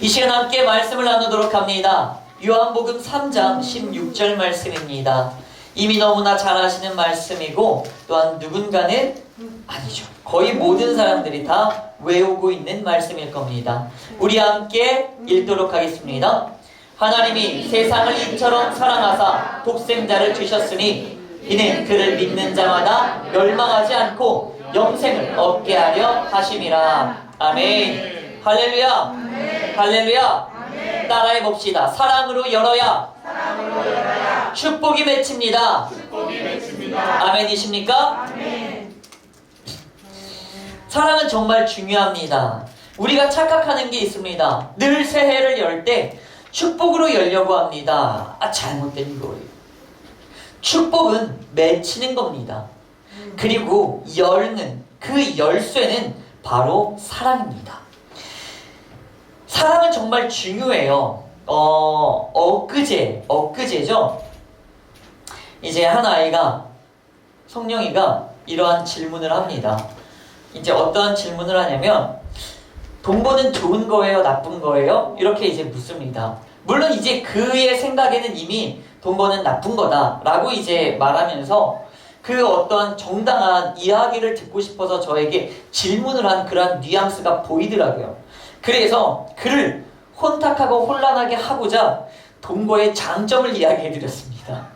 이 시간 함께 말씀을 나누도록 합니다. 요한복음 3장 16절 말씀입니다. 이미 너무나 잘 아시는 말씀이고 또한 누군가는 아니죠. 거의 모든 사람들이 다 외우고 있는 말씀일 겁니다. 우리 함께 읽도록 하겠습니다. 하나님이 세상을 이처럼 사랑하사 독생자를 주셨으니 이는 그를 믿는 자마다 멸망하지 않고 영생을 얻게 하려 하심이라. 아멘. 할렐루야. 아멘. 할렐루야. 아멘. 따라해 봅시다. 사랑으로 열어야, 축복이 맺힙니다. 아멘이십니까? 아멘. 사랑은 정말 중요합니다. 우리가 착각하는 게 있습니다. 늘 새해를 열 때 축복으로 열려고 합니다. 잘못된 거예요. 축복은 맺히는 겁니다. 그리고 열는, 그 열쇠는 바로 사랑입니다. 사랑은 정말 중요해요. 엊그제죠? 이제 한 아이가, 성령이가 이러한 질문을 합니다. 이제 어떠한 질문을 하냐면, 돈 버는 좋은 거예요? 나쁜 거예요? 이렇게 이제 묻습니다. 물론 이제 그의 생각에는 이미 돈 버는 나쁜 거다 라고 이제 말하면서 그 어떤 정당한 이야기를 듣고 싶어서 저에게 질문을 한 그러한 뉘앙스가 보이더라고요. 그래서 그를 혼탁하고 혼란하게 하고자 동거의 장점을 이야기해드렸습니다.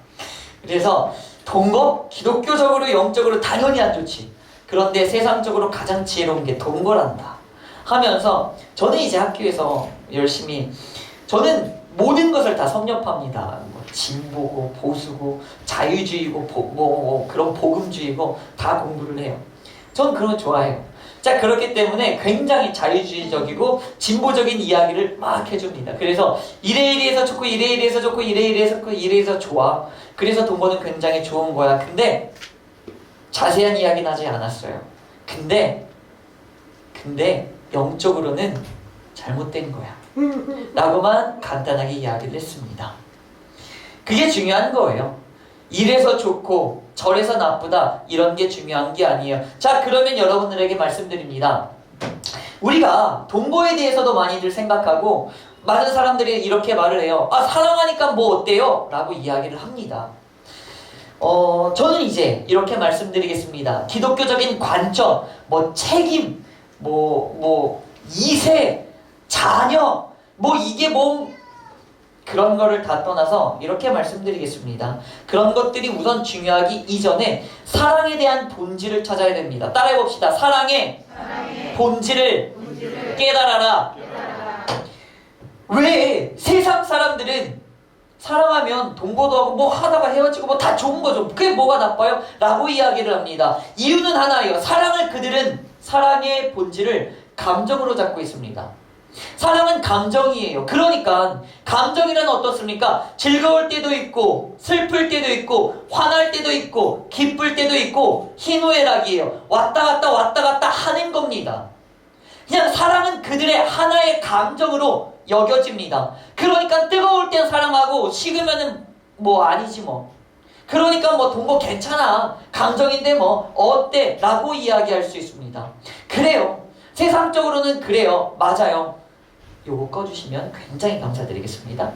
그래서 동거? 기독교적으로 영적으로 당연히 안 좋지. 그런데 세상적으로 가장 지혜로운 게 동거란다 하면서 저는 이제 학교에서 열심히, 저는 모든 것을 다 섭렵합니다. 진보고 보수고 자유주의고 그런 복음주의고 다 공부를 해요. 전 그런 거 좋아해요. 자, 그렇기 때문에 굉장히 자유주의적이고 진보적인 이야기를 막 해줍니다. 그래서 이래서 좋고 이래서 좋고 이래서 좋고 이래서 좋아. 그래서 동거는 굉장히 좋은 거야. 근데 자세한 이야기는 하지 않았어요. 근데 영적으로는 잘못된 거야 라고만 간단하게 이야기를 했습니다. 그게 중요한 거예요. 이래서 좋고 저래서 나쁘다 이런 게 중요한 게 아니에요. 자, 그러면 여러분들에게 말씀드립니다. 우리가 동거에 대해서도 많이들 생각하고 많은 사람들이 이렇게 말을 해요. 사랑하니까 뭐 어때요? 라고 이야기를 합니다. 저는 이제 이렇게 말씀드리겠습니다. 기독교적인 관점, 책임, 이세, 자녀, 이게 그런 거를 다 떠나서 이렇게 말씀드리겠습니다. 그런 것들이 우선 중요하기 이전에 사랑에 대한 본질을 찾아야 됩니다. 따라해 봅시다. 사랑의 본질을 깨달아라. 왜 세상 사람들은 사랑하면 동거도 하고 하다가 헤어지고 다 좋은 거죠. 그게 뭐가 나빠요? 라고 이야기를 합니다. 이유는 하나예요. 그들은 사랑의 본질을 감정으로 잡고 있습니다. 사랑은 감정이에요. 그러니까 감정이란 어떻습니까? 즐거울 때도 있고 슬플 때도 있고 화날 때도 있고 기쁠 때도 있고 희노애락이에요. 왔다 갔다 하는 겁니다. 그냥 사랑은 그들의 하나의 감정으로 여겨집니다. 그러니까 뜨거울 땐 사랑하고 식으면은 아니지 그러니까 동거 괜찮아. 감정인데 어때? 라고 이야기할 수 있습니다. 그래요. 세상적으로는 그래요. 맞아요. 요거 꺼주시면 굉장히 감사드리겠습니다.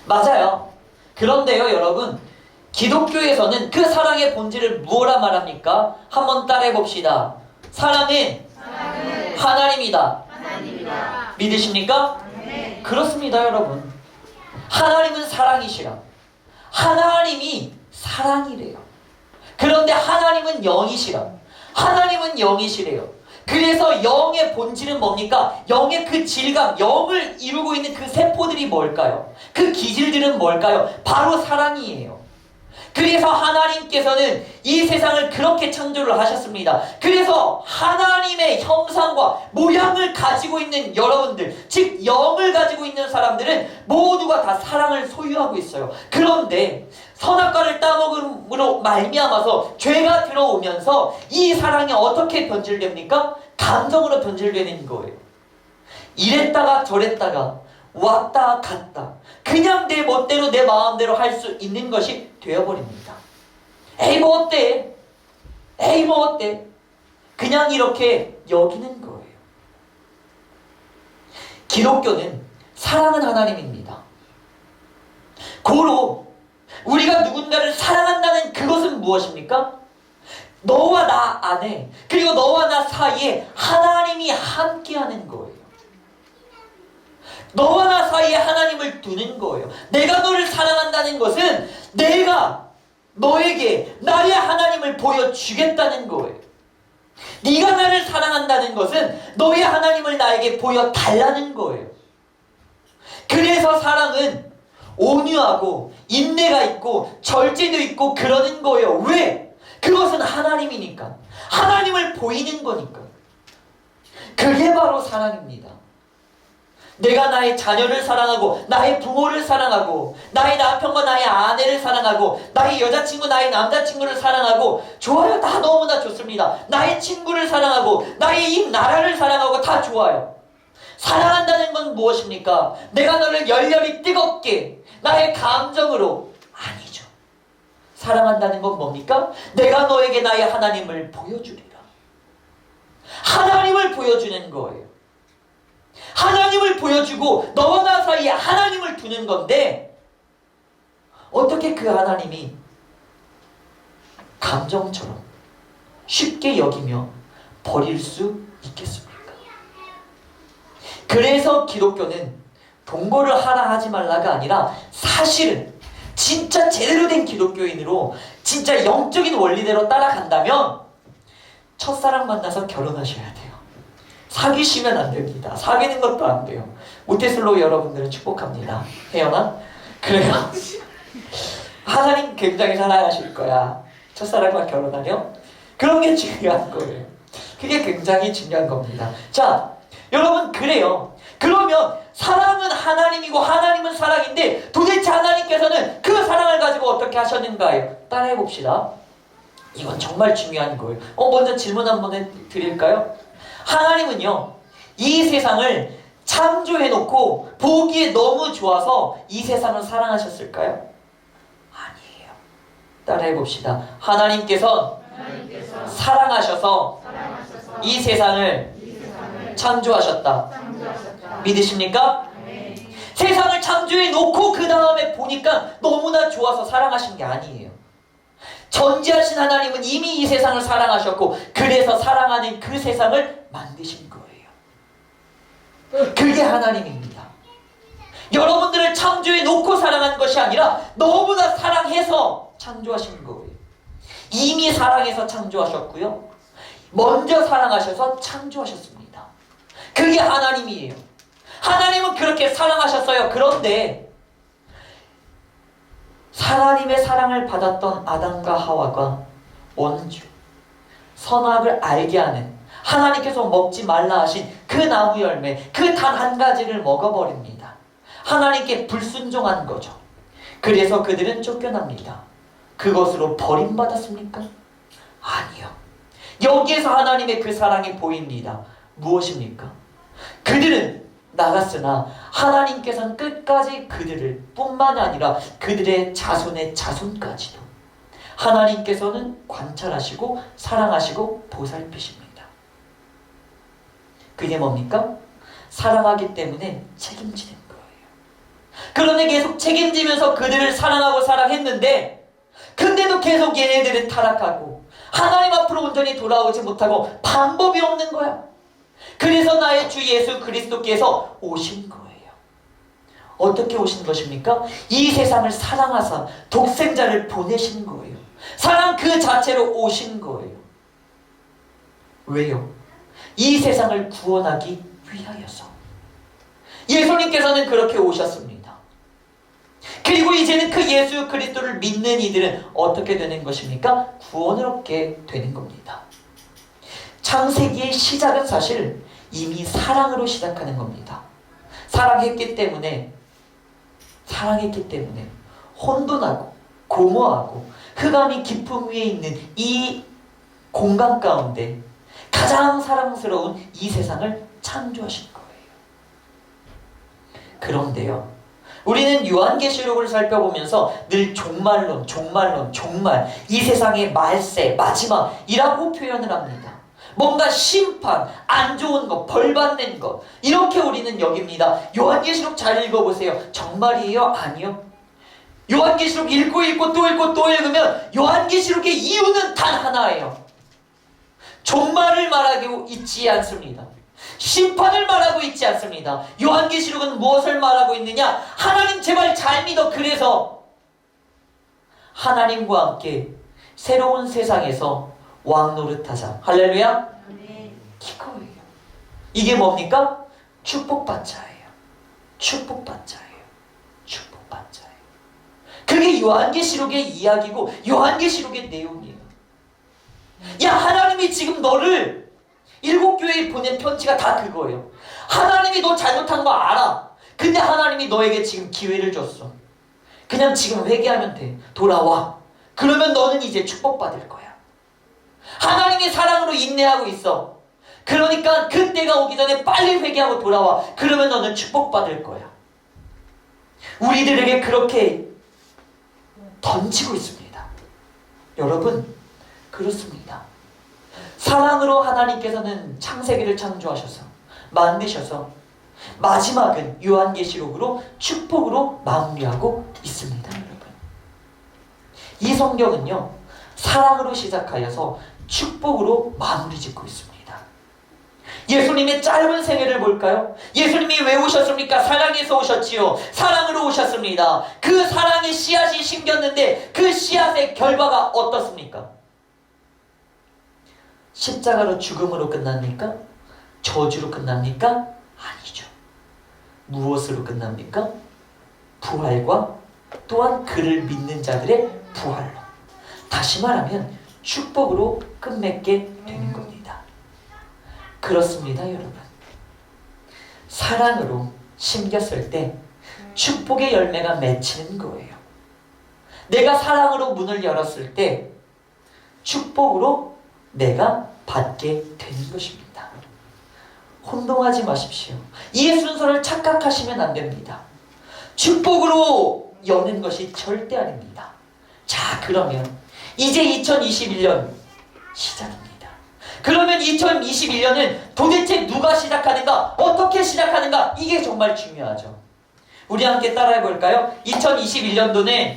맞아요. 그런데요, 여러분, 기독교에서는 그 사랑의 본질을 뭐라 말합니까? 한번 따라해 봅시다. 사랑은 하나님이다. 믿으십니까? 네. 그렇습니다, 여러분. 하나님은 사랑이시라. 하나님이 사랑이래요. 그런데 하나님은 영이시라. 하나님은 영이시래요. 그래서 영의 본질은 뭡니까? 영의 그 질감, 영을 이루고 있는 그 세포들이 뭘까요? 그 기질들은 뭘까요? 바로 사랑이에요. 그래서 하나님께서는 이 세상을 그렇게 창조를 하셨습니다. 그래서 하나님의 형상과 모양을 가지고 있는 여러분들, 즉 영을 가지고 있는 사람들은 모두가 다 사랑을 소유하고 있어요. 그런데 선악과를 따먹음으로 말미암아서 죄가 들어오면서 이 사랑이 어떻게 변질됩니까? 감정으로 변질되는 거예요. 이랬다가 저랬다가 왔다 갔다 그냥 내 멋대로 내 마음대로 할 수 있는 것이 되어버립니다. 에이 어때? 어때? 그냥 이렇게 여기는 거예요. 기독교는 사랑은 하나님입니다. 고로 우리가 누군가를 사랑한다는 그것은 무엇입니까? 너와 나 안에, 그리고 너와 나 사이에 하나님이 함께하는 거예요. 너와 나 사이에 하나님을 두는 거예요. 내가 너를 사랑한다는 것은 내가 너에게 나의 하나님을 보여주겠다는 거예요. 네가 나를 사랑한다는 것은 너의 하나님을 나에게 보여달라는 거예요. 그래서 사랑은 온유하고 인내가 있고 절제도 있고 그러는 거예요. 왜? 그것은 하나님이니까. 하나님을 보이는 거니까. 그게 바로 사랑입니다. 내가 나의 자녀를 사랑하고 나의 부모를 사랑하고 나의 남편과 나의 아내를 사랑하고 나의 여자친구 나의 남자친구를 사랑하고 좋아요. 다 너무나 좋습니다. 나의 친구를 사랑하고 나의 이 나라를 사랑하고 다 좋아요. 사랑한다는 건 무엇입니까? 내가 너를 열렬히 뜨겁게 나의 감정으로 아니죠. 사랑한다는 건 뭡니까? 내가 너에게 나의 하나님을 보여주리라. 하나님을 보여주는 거예요. 하나님을 보여주고 너와 나 사이에 하나님을 두는 건데 어떻게 그 하나님이 감정처럼 쉽게 여기며 버릴 수 있겠습니까? 그래서 기독교는 동거를 하라 하지 말라가 아니라 사실은 진짜 제대로 된 기독교인으로 진짜 영적인 원리대로 따라간다면 첫사랑 만나서 결혼하셔야 돼요. 사귀시면 안 됩니다. 사귀는 것도 안 돼요. 모태솔로 여러분들은 축복합니다. 혜연아? 그래요. 하나님 굉장히 사랑하실 거야. 첫사랑과 결혼하려? 그런 게 중요한 거예요. 그게 굉장히 중요한 겁니다. 자, 여러분 그래요. 그러면 사랑은 하나님이고 하나님은 사랑인데 도대체 하나님께서는 그 사랑을 가지고 어떻게 하셨는가요? 따라해 봅시다. 이건 정말 중요한 거예요. 먼저 질문 한번 드릴까요? 하나님은요, 이 세상을 창조해놓고 보기에 너무 좋아서 이 세상을 사랑하셨을까요? 아니에요. 따라해봅시다. 하나님께서 사랑하셔서 이 세상을 창조하셨다. 믿으십니까? 세상을 창조해놓고 그 다음에 보니까 너무나 좋아서 사랑하신 게 아니에요. 전지하신 하나님은 이미 이 세상을 사랑하셨고 그래서 사랑하는 그 세상을 만드신 거예요. 그게 하나님입니다. 여러분들을 창조해 놓고 사랑한 것이 아니라 너무나 사랑해서 창조하신 거예요. 이미 사랑해서 창조하셨고요. 먼저 사랑하셔서 창조하셨습니다. 그게 하나님이에요. 하나님은 그렇게 사랑하셨어요. 그런데 하나님의 사랑을 받았던 아담과 하와가 원주, 선악을 알게 하는 하나님께서 먹지 말라 하신 그 나무 열매, 그 단 한 가지를 먹어버립니다. 하나님께 불순종한 거죠. 그래서 그들은 쫓겨납니다. 그것으로 버림받았습니까? 아니요. 여기에서 하나님의 그 사랑이 보입니다. 무엇입니까? 그들은 나갔으나 하나님께서는 끝까지 그들을 뿐만 아니라 그들의 자손의 자손까지도 하나님께서는 관찰하시고 사랑하시고 보살피십니다. 그게 뭡니까? 사랑하기 때문에 책임지는 거예요. 그런데 계속 책임지면서 그들을 사랑하고 사랑했는데 근데도 계속 얘네들은 타락하고 하나님 앞으로 온전히 돌아오지 못하고 방법이 없는 거야. 그래서 나의 주 예수 그리스도께서 오신 거예요. 어떻게 오신 것입니까? 이 세상을 사랑하사 독생자를 보내신 거예요. 사랑 그 자체로 오신 거예요. 왜요? 이 세상을 구원하기 위하여서. 예수님께서는 그렇게 오셨습니다. 그리고 이제는 그 예수 그리스도를 믿는 이들은 어떻게 되는 것입니까? 구원을 얻게 되는 겁니다. 창세기의 시작은 사실 이미 사랑으로 시작하는 겁니다. 사랑했기 때문에 혼돈하고 공허하고 흑암이 깊음 위에 있는 이 공간 가운데 가장 사랑스러운 이 세상을 창조하신 거예요. 그런데요, 우리는 요한계시록을 살펴보면서 늘 종말, 이 세상의 말세, 마지막이라고 표현을 합니다. 뭔가 심판, 안 좋은 것, 벌 받는 것, 이렇게 우리는 여깁니다. 요한계시록 잘 읽어보세요. 정말이에요? 아니요. 요한계시록 읽고 또 읽고 또 읽으면 요한계시록의 이유는 단 하나예요. 종말을 말하고 있지 않습니다. 심판을 말하고 있지 않습니다. 요한계시록은 무엇을 말하고 있느냐? 하나님 제발 잘 믿어. 그래서 하나님과 함께 새로운 세상에서 왕노릇하자. 할렐루야. 이거예요. 이게 뭡니까? 축복받자예요. 축복받자예요. 축복받자예요. 그게 요한계시록의 이야기고 요한계시록의 내용이에요. 야, 하나님이 지금 너를 일곱 교회에 보낸 편지가 다 그거예요. 하나님이 너 잘못한 거 알아. 근데 하나님이 너에게 지금 기회를 줬어. 그냥 지금 회개하면 돼. 돌아와. 그러면 너는 이제 축복받을 거야. 하나님이 사랑으로 인내하고 있어. 그러니까 그때가 오기 전에 빨리 회개하고 돌아와. 그러면 너는 축복받을 거야. 우리들에게 그렇게 던지고 있습니다. 여러분, 그렇습니다. 사랑으로 하나님께서는 창세기를 창조하셔서 만드셔서 마지막은 요한계시록으로 축복으로 마무리하고 있습니다. 여러분, 이 성경은요 사랑으로 시작하여서 축복으로 마무리 짓고 있습니다. 예수님의 짧은 생애를 볼까요? 예수님이 왜 오셨습니까? 사랑에서 오셨지요. 사랑으로 오셨습니다. 그 사랑의 씨앗이 심겼는데 그 씨앗의 결과가 어떻습니까? 십자가로 죽음으로 끝납니까? 저주로 끝납니까? 아니죠. 무엇으로 끝납니까? 부활과 또한 그를 믿는 자들의 부활로. 다시 말하면 축복으로 끝맺게 되는 겁니다. 그렇습니다, 여러분. 사랑으로 심겼을 때 축복의 열매가 맺히는 거예요. 내가 사랑으로 문을 열었을 때 축복으로 내가 받게 되는 것입니다. 혼동하지 마십시오. 이 순서를 착각하시면 안 됩니다. 축복으로 여는 것이 절대 아닙니다. 자, 그러면 이제 2021년 시작입니다. 그러면 2021년은 도대체 누가 시작하는가? 어떻게 시작하는가? 이게 정말 중요하죠. 우리 함께 따라해 볼까요? 2021년도는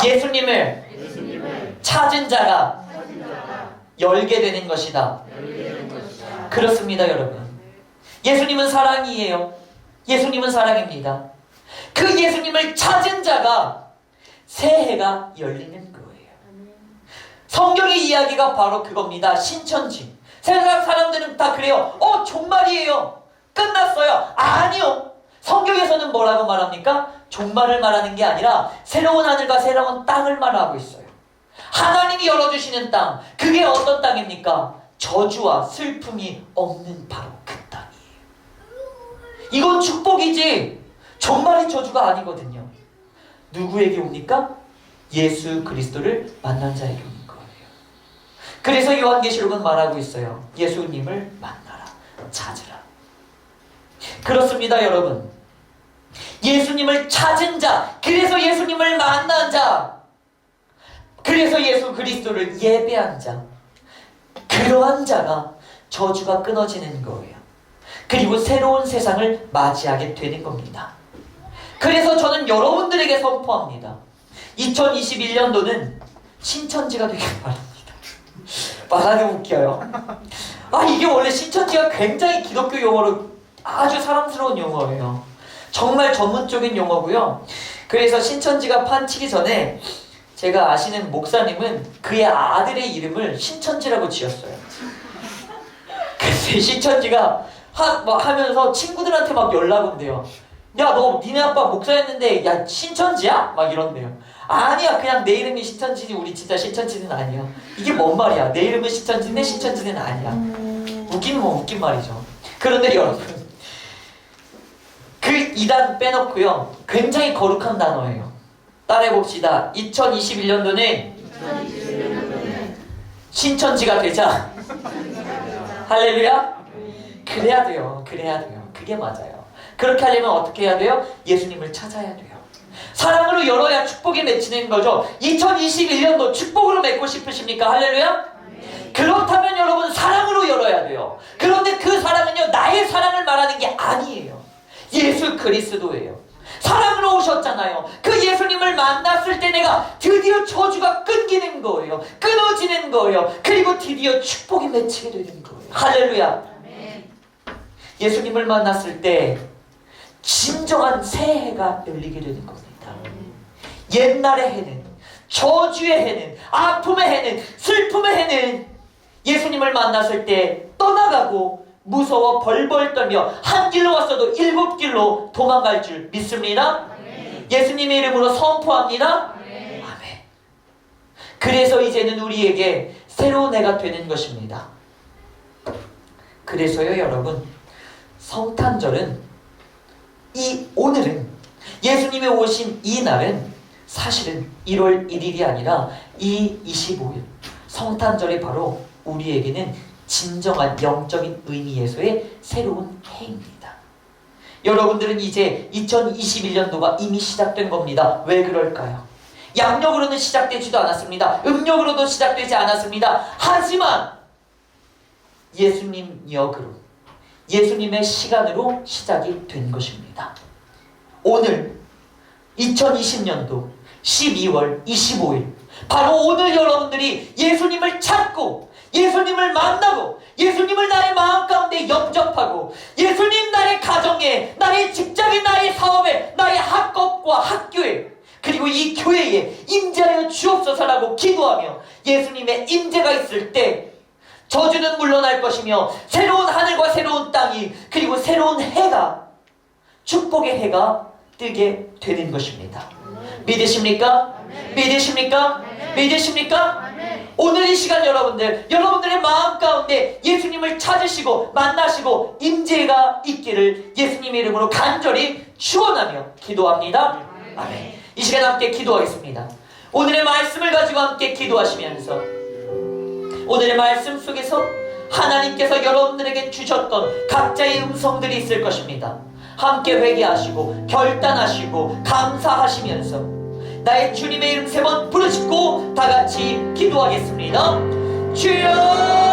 예수님을 찾은 자가 열게 되는 것이다. 그렇습니다, 여러분. 예수님은 사랑이에요. 예수님은 사랑입니다. 그 예수님을 찾은 자가 새해가 열리는 거예요. 성경의 이야기가 바로 그겁니다. 신천지. 세상 사람들은 다 그래요. 종말이에요. 끝났어요. 아니요. 성경에서는 뭐라고 말합니까? 종말을 말하는 게 아니라 새로운 하늘과 새로운 땅을 말하고 있어요. 하나님이 열어주시는 땅. 그게 어떤 땅입니까? 저주와 슬픔이 없는 바로 그 땅이에요. 이건 축복이지 종말의 저주가 아니거든요. 누구에게 옵니까? 예수 그리스도를 만난 자에게 오는 거예요. 그래서 요한계시록은 말하고 있어요. 예수님을 만나라, 찾으라. 그렇습니다, 여러분. 예수님을 찾은 자, 그래서 예수님을 만난 자, 그래서 예수 그리스도를 예배한 자, 그러한 자가 저주가 끊어지는 거예요. 그리고 새로운 세상을 맞이하게 되는 겁니다. 그래서 저는 여러분들에게 선포합니다. 2021년도는 신천지가 되길 바랍니다. 말하기 웃겨요. 이게 원래 신천지가 굉장히 기독교 용어로 아주 사랑스러운 용어예요. 정말 전문적인 용어고요. 그래서 신천지가 판치기 전에 제가 아시는 목사님은 그의 아들의 이름을 신천지라고 지었어요. 그래서 신천지가 하면서 친구들한테 막 연락 온대요. 야, 너 니네 아빠 목사였는데 야 신천지야? 막 이런대요. 아니야, 그냥 내 이름이 신천지지 우리 진짜 신천지는 아니야. 이게 뭔 말이야? 내 이름은 신천지인데 신천지는 아니야. 웃긴 말이죠. 그런데 여러분, 그 이단 빼놓고요 굉장히 거룩한 단어예요. 따라해봅시다. 2021년도는 신천지가 되자. 할렐루야? 그래야 돼요. 그게 맞아요. 그렇게 하려면 어떻게 해야 돼요? 예수님을 찾아야 돼요. 사랑으로 열어야 축복이 맺히는 거죠. 2021년도 축복으로 맺고 싶으십니까? 할렐루야? 그렇다면 여러분 사랑으로 열어야 돼요. 그런데 그 사랑은요, 나의 사랑을 말하는 게 아니에요. 예수 그리스도예요. 사랑으로 오셨잖아요. 그 예수님을 만났을 때 내가 드디어 저주가 끊기는 거예요. 끊어지는 거예요. 그리고 드디어 축복이 맺히게 되는 거예요. 할렐루야. 예수님을 만났을 때 진정한 새해가 열리게 되는 겁니다. 옛날의 해는, 저주의 해는, 아픔의 해는, 슬픔의 해는 예수님을 만났을 때 떠나가고 무서워 벌벌 떨며 한 길로 왔어도 7길로 도망갈 줄 믿습니다. 예수님의 이름으로 선포합니다. 아멘. 그래서 이제는 우리에게 새로운 해가 되는 것입니다. 그래서요 여러분, 성탄절은 오늘은 예수님이 오신 이 날은 사실은 1월 1일이 아니라 이 25일 성탄절이 바로 우리에게는 진정한 영적인 의미에서의 새로운 해입니다. 여러분들은 이제 2021년도가 이미 시작된 겁니다. 왜 그럴까요? 양력으로는 시작되지도 않았습니다. 음력으로도 시작되지 않았습니다. 하지만 예수님 역으로, 예수님의 시간으로 시작이 된 것입니다. 오늘 2020년도 12월 25일 바로 오늘 여러분들이 예수님을 찾고 예수님을 만나고 예수님을 나의 마음 가운데 영접하고 예수님 나의 가정에, 나의 직장에, 나의 사업에, 나의 학업과 학교에, 그리고 이 교회에 임재하여 주옵소서라고 기도하며 예수님의 임재가 있을 때 저주는 물러날 것이며 새로운 하늘과 새로운 땅이, 그리고 새로운 해가, 축복의 해가 뜨게 되는 것입니다. 믿으십니까? 믿으십니까? 믿으십니까? 오늘 이 시간 여러분들의 마음 가운데 예수님을 찾으시고 만나시고 임재가 있기를 예수님의 이름으로 간절히 축원하며 기도합니다. 아멘. 이 시간 함께 기도하겠습니다. 오늘의 말씀을 가지고 함께 기도하시면서 오늘의 말씀 속에서 하나님께서 여러분들에게 주셨던 각자의 음성들이 있을 것입니다. 함께 회개하시고 결단하시고 감사하시면서 나의 주님의 이름 3번 부르짖고 다같이 기도하겠습니다. 주여!